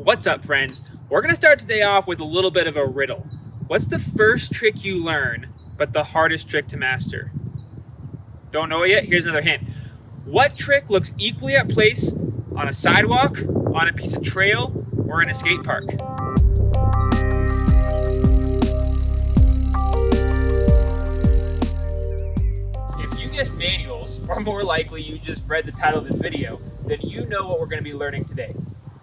What's up, friends? We're gonna start today off with a little bit of a riddle. What's the first trick you learn, but the hardest trick to master? Don't know it yet? Here's another hint. What trick looks equally at place on a sidewalk, on a piece of trail, or in a skate park? If you guessed manuals, or more likely you just read the title of this video, then you know what we're gonna be learning today.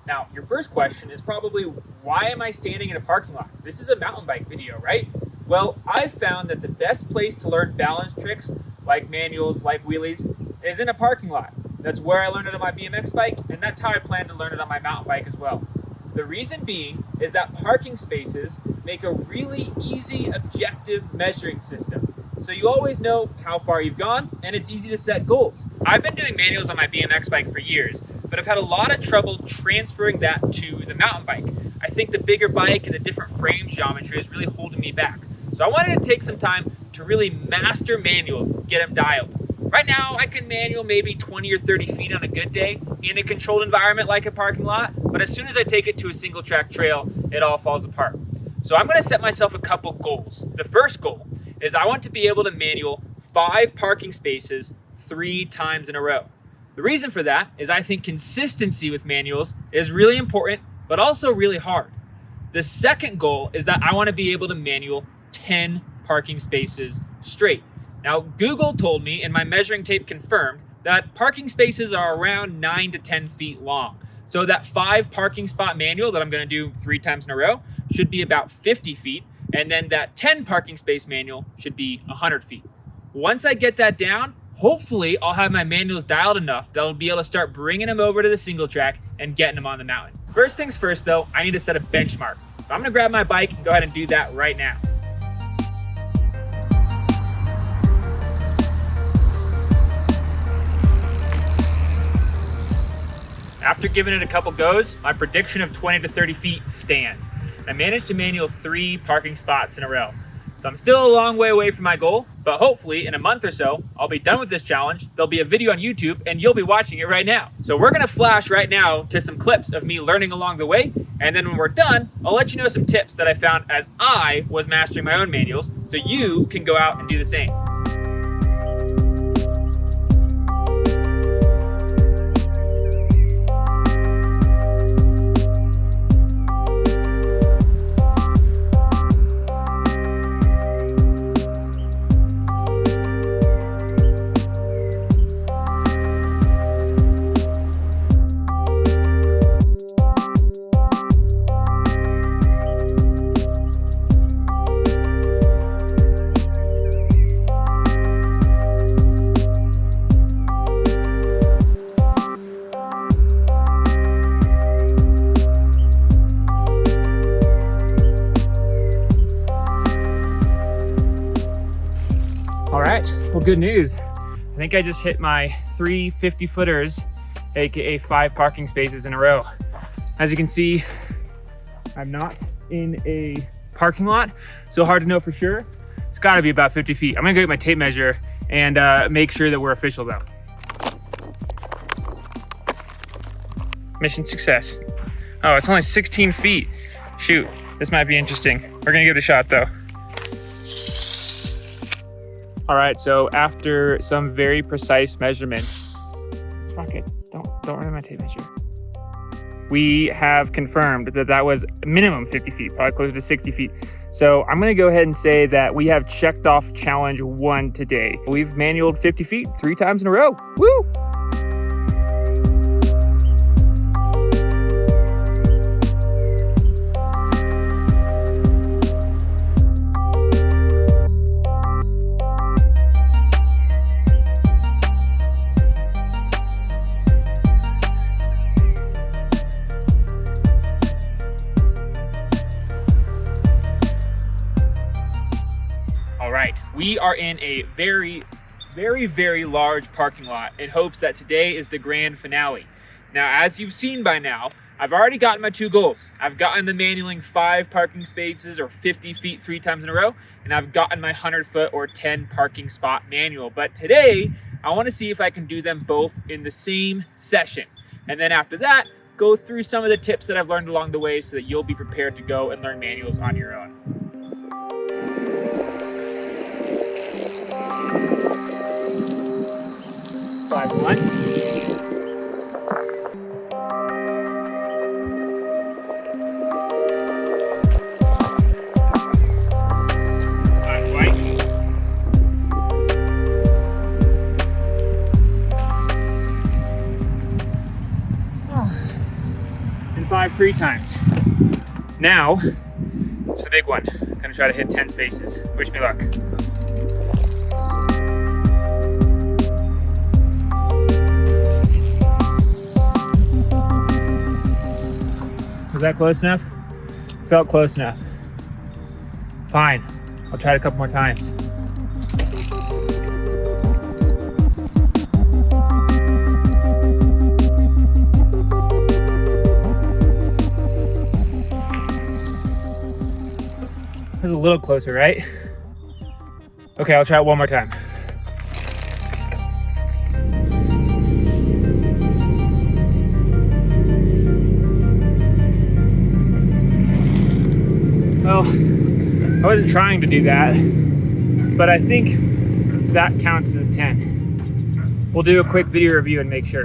Now, your first question is probably, why am I standing in a parking lot? This is a mountain bike video, right? Well, I've found that the best place to learn balance tricks, like manuals, like wheelies, is in a parking lot. That's where I learned it on my BMX bike, and that's how I plan to learn it on my mountain bike as well. The reason being is that parking spaces make a really easy, objective measuring system. So you always know how far you've gone, and it's easy to set goals. I've been doing manuals on my BMX bike for years, but I've had a lot of trouble transferring that to the mountain bike. I think the bigger bike and the different frame geometry is really holding me back. So I wanted to take some time to really master manuals, get them dialed. Right now, I can manual maybe 20 or 30 feet on a good day in a controlled environment like a parking lot, but as soon as I take it to a single track trail, it all falls apart. So I'm gonna set myself a couple goals. The first goal is I want to be able to manual 5 parking spaces 3 times in a row. The reason for that is I think consistency with manuals is really important, but also really hard. The second goal is that I want to be able to manual 10 parking spaces straight. Now, Google told me, and my measuring tape confirmed, that parking spaces are around 9 to 10 feet long. So that 5 parking spot manual that I'm going to do 3 times in a row should be about 50 feet, and then that 10 parking space manual should be 100 feet. Once I get that down, hopefully I'll have my manuals dialed enough that I'll be able to start bringing them over to the single track and getting them on the mountain. First things first though, I need to set a benchmark. So I'm gonna grab my bike and go ahead and do that right now. After giving it a couple goes, my prediction of 20 to 30 feet stands. I managed to manual 3 parking spots in a row. So I'm still a long way away from my goal, but hopefully in a month or so, I'll be done with this challenge. There'll be a video on YouTube and you'll be watching it right now. So we're gonna flash right now to some clips of me learning along the way. And then when we're done, I'll let you know some tips that I found as I was mastering my own manuals, so you can go out and do the same. All right, well, good news. I think I just hit my 3 50-footers, AKA 5 parking spaces in a row. As you can see, I'm not in a parking lot, so hard to know for sure. It's gotta be about 50 feet. I'm gonna go get my tape measure and make sure that we're official though. Mission success. Oh, it's only 16 feet. Shoot, this might be interesting. We're gonna give it a shot though. All right, so after some very precise measurements, fuck it, don't run my tape measure. We have confirmed that that was minimum 50 feet, probably closer to 60 feet. So I'm gonna go ahead and say that we have checked off challenge 1 today. We've manualed 50 feet 3 times in a row, woo! All right, we are in a very, very large parking lot in hopes that today is the grand finale. Now, as you've seen by now, I've already gotten my 2 goals. I've gotten the manualing 5 parking spaces or 50 feet 3 times in a row, and I've gotten my 100-foot or 10 parking spot manual. But today, I want to see if I can do them both in the same session. And then after that, go through some of the tips that I've learned along the way so that you'll be prepared to go and learn manuals on your own. Five once. Five twice. And five three times. Now, it's the big one. I'm gonna try to hit 10 spaces. Wish me luck. Was that close enough? Felt close enough. Fine, I'll try it a couple more times. That was a little closer, right? Okay, I'll try it one more time. Well, I wasn't trying to do that, but I think that counts as 10. We'll do a quick video review and make sure.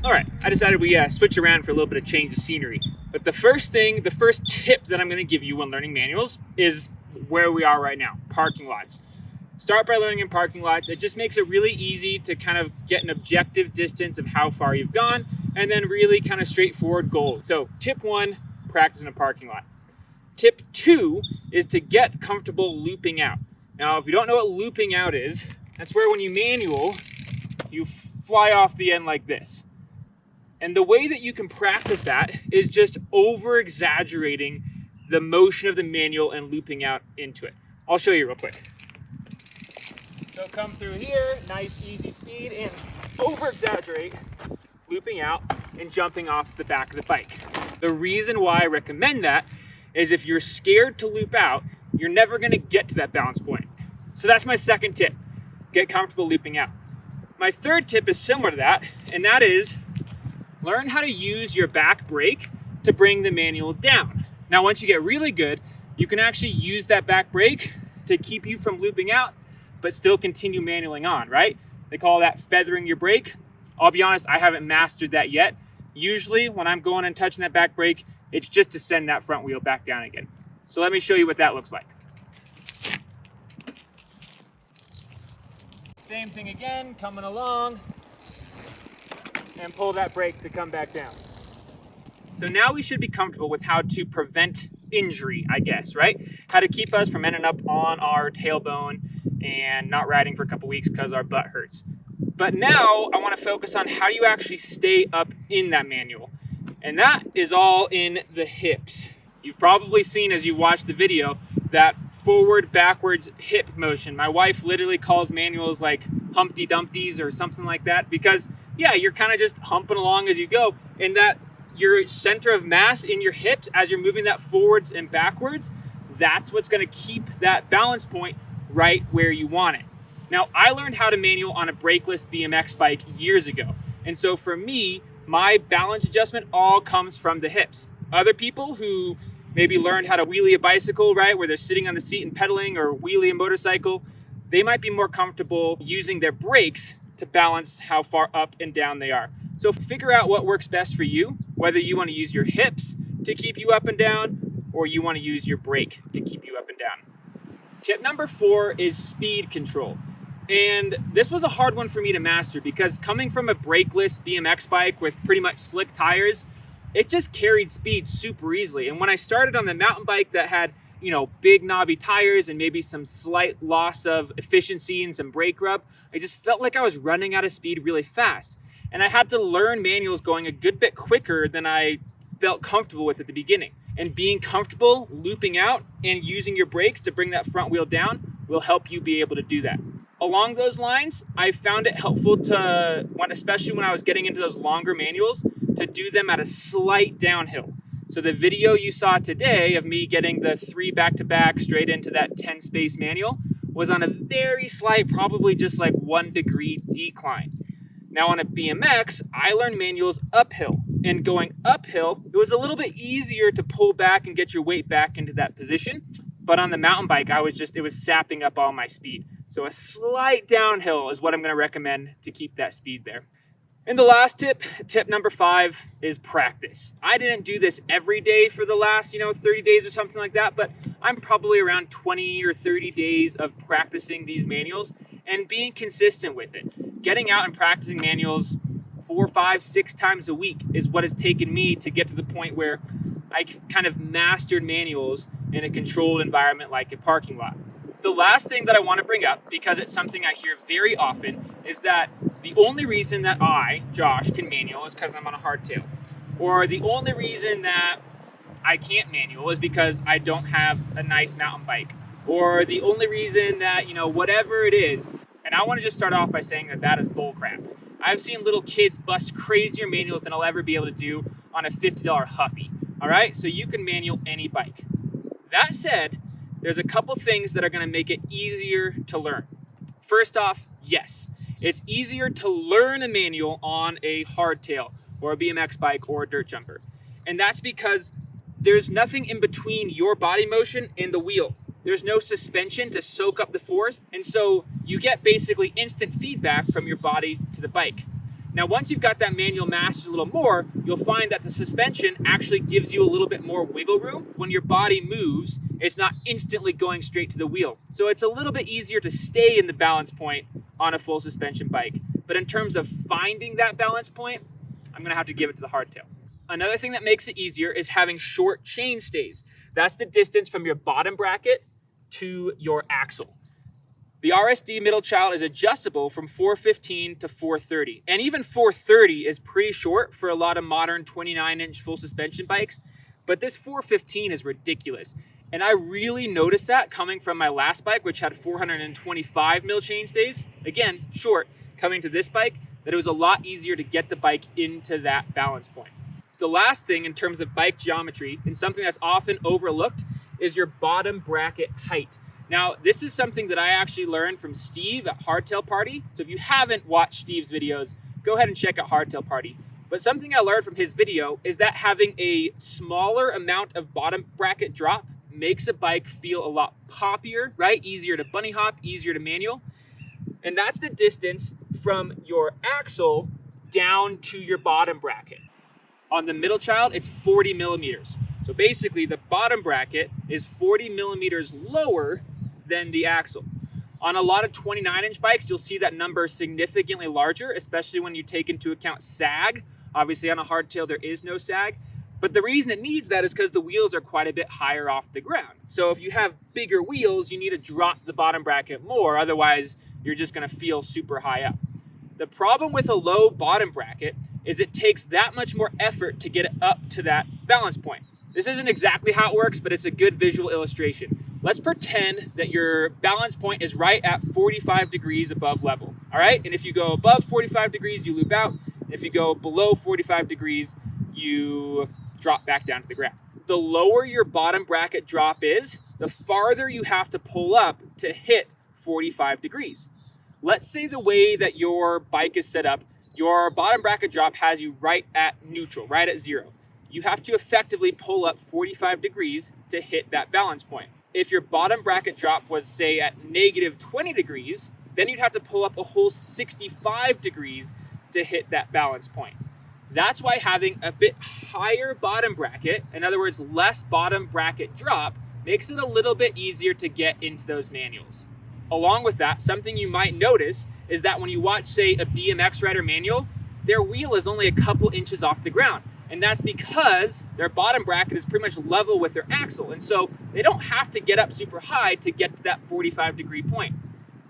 All right, I decided we switch around for a little bit of change of scenery. But the first tip that I'm gonna give you when learning manuals is where we are right now, parking lots. Start by learning in parking lots. It just makes it really easy to kind of get an objective distance of how far you've gone and then really kind of straightforward goals. So tip 1, practice in a parking lot. Tip 2 is to get comfortable looping out. Now, if you don't know what looping out is, that's where when you manual, you fly off the end like this. And the way that you can practice that is just over exaggerating the motion of the manual and looping out into it. I'll show you real quick. So come through here, nice easy speed, and over exaggerate, looping out and jumping off the back of the bike. The reason why I recommend that is if you're scared to loop out, you're never gonna get to that balance point. So that's my second tip, get comfortable looping out. My third tip is similar to that, and that is learn how to use your back brake to bring the manual down. Now, once you get really good, you can actually use that back brake to keep you from looping out, but still continue manualing on, right? They call that feathering your brake. I'll be honest, I haven't mastered that yet. Usually when I'm going and touching that back brake, it's just to send that front wheel back down again. So let me show you what that looks like. Same thing again, coming along, and pull that brake to come back down. So now we should be comfortable with how to prevent injury, I guess, right? How to keep us from ending up on our tailbone and not riding for a couple weeks because our butt hurts. But now I want to focus on how you actually stay up in that manual. And that is all in the hips. You've probably seen as you watch the video that forward, backwards hip motion. My wife literally calls manuals like Humpty Dumpties or something like that because yeah, you're kind of just humping along as you go, and that your center of mass in your hips as you're moving that forwards and backwards, that's what's going to keep that balance point right where you want it. Now, I learned how to manual on a brakeless BMX bike years ago, and so for me, my balance adjustment all comes from the hips. Other people who maybe learned how to wheelie a bicycle, right, where they're sitting on the seat and pedaling, or wheelie a motorcycle, they might be more comfortable using their brakes to balance how far up and down they are. So figure out what works best for you, whether you want to use your hips to keep you up and down, or you want to use your brake to keep you up and down. Tip number 4 is speed control. And this was a hard one for me to master because coming from a brakeless BMX bike with pretty much slick tires, it just carried speed super easily. And when I started on the mountain bike that had, you know, big knobby tires and maybe some slight loss of efficiency and some brake rub, I just felt like I was running out of speed really fast. And I had to learn manuals going a good bit quicker than I felt comfortable with at the beginning. And being comfortable looping out and using your brakes to bring that front wheel down will help you be able to do that. Along those lines, I found it helpful to, especially when I was getting into those longer manuals, to do them at a slight downhill. So the video you saw today of me getting the 3 back-to-back straight into that 10 space manual was on a very slight, probably just like 1 degree decline. Now on a BMX, I learned manuals uphill, and going uphill, it was a little bit easier to pull back and get your weight back into that position. But on the mountain bike, it was sapping up all my speed. So a slight downhill is what I'm going to recommend to keep that speed there. And the last tip number 5, is practice. I didn't do this every day for the last, 30 days or something like that, but I'm probably around 20 or 30 days of practicing these manuals and being consistent with it. Getting out and practicing manuals 4, 5, 6 times a week is what has taken me to get to the point where I kind of mastered manuals in a controlled environment like a parking lot. The last thing that I want to bring up, because it's something I hear very often, is that the only reason that I, Josh, can manual is because I'm on a hardtail. Or the only reason that I can't manual is because I don't have a nice mountain bike. Or the only reason that, whatever it is. And I want to just start off by saying that is bullcrap. I've seen little kids bust crazier manuals than I'll ever be able to do on a $50 Huffy. All right, so you can manual any bike. That said, there's a couple things that are going to make it easier to learn. First off, yes, it's easier to learn a manual on a hardtail or a BMX bike or a dirt jumper. And that's because there's nothing in between your body motion and the wheel. There's no suspension to soak up the force. And so you get basically instant feedback from your body to the bike. Now, once you've got that manual mastered a little more, you'll find that the suspension actually gives you a little bit more wiggle room. When your body moves, it's not instantly going straight to the wheel. So it's a little bit easier to stay in the balance point on a full suspension bike. But in terms of finding that balance point, I'm gonna have to give it to the hardtail. Another thing that makes it easier is having short chain stays. That's the distance from your bottom bracket to your axle. The RSD Middlechild is adjustable from 415 to 430. And even 430 is pretty short for a lot of modern 29-inch full suspension bikes. But this 415 is ridiculous. And I really noticed that coming from my last bike, which had 425 mil chain stays. Again, short. Coming to this bike, that it was a lot easier to get the bike into that balance point. The last thing in terms of bike geometry, and something that's often overlooked, is your bottom bracket height. Now, this is something that I actually learned from Steve at Hardtail Party. So if you haven't watched Steve's videos, go ahead and check out Hardtail Party. But something I learned from his video is that having a smaller amount of bottom bracket drop makes a bike feel a lot poppier, right? Easier to bunny hop, easier to manual. And that's the distance from your axle down to your bottom bracket. On the Middlechild, it's 40 millimeters. So basically, the bottom bracket is 40 millimeters lower than the axle. On a lot of 29-inch bikes, you'll see that number significantly larger, especially when you take into account sag. Obviously, on a hardtail, there is no sag. But the reason it needs that is because the wheels are quite a bit higher off the ground. So if you have bigger wheels, you need to drop the bottom bracket more. Otherwise, you're just going to feel super high up. The problem with a low bottom bracket is it takes that much more effort to get it up to that balance point. This isn't exactly how it works, but it's a good visual illustration. Let's pretend that your balance point is right at 45 degrees above level, all right? And if you go above 45 degrees, you loop out. If you go below 45 degrees, you drop back down to the ground. The lower your bottom bracket drop is, the farther you have to pull up to hit 45 degrees. Let's say the way that your bike is set up, your bottom bracket drop has you right at neutral, right at 0. You have to effectively pull up 45 degrees to hit that balance point. If your bottom bracket drop was, say, at negative 20 degrees, then you'd have to pull up a whole 65 degrees to hit that balance point. That's why having a bit higher bottom bracket, in other words, less bottom bracket drop, makes it a little bit easier to get into those manuals. Along with that, something you might notice is that when you watch, say, a BMX rider manual, their wheel is only a couple inches off the ground. And that's because their bottom bracket is pretty much level with their axle. And so they don't have to get up super high to get to that 45 degree point.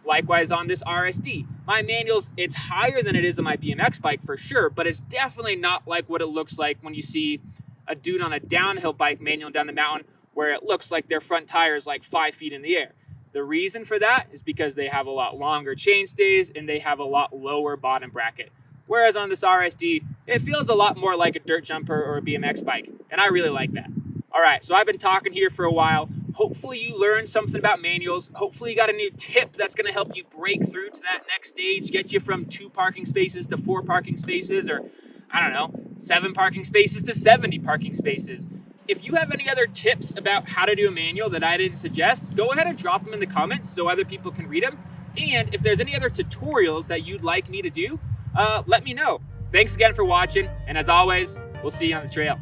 Likewise on this RSD. My manuals, it's higher than it is on my BMX bike for sure, but it's definitely not like what it looks like when you see a dude on a downhill bike manual down the mountain where it looks like their front tire is like 5 feet in the air. The reason for that is because they have a lot longer chain stays and they have a lot lower bottom bracket. Whereas on this RSD, It feels a lot more like a dirt jumper or a BMX bike, and I really like that. All right, so I've been talking here for a while. Hopefully you learned something about manuals. Hopefully you got a new tip that's gonna help you break through to that next stage, get you from 2 parking spaces to 4 parking spaces, or I don't know, 7 parking spaces to 70 parking spaces. If you have any other tips about how to do a manual that I didn't suggest, go ahead and drop them in the comments so other people can read them. And if there's any other tutorials that you'd like me to do, let me know. Thanks again for watching, and as always, we'll see you on the trail.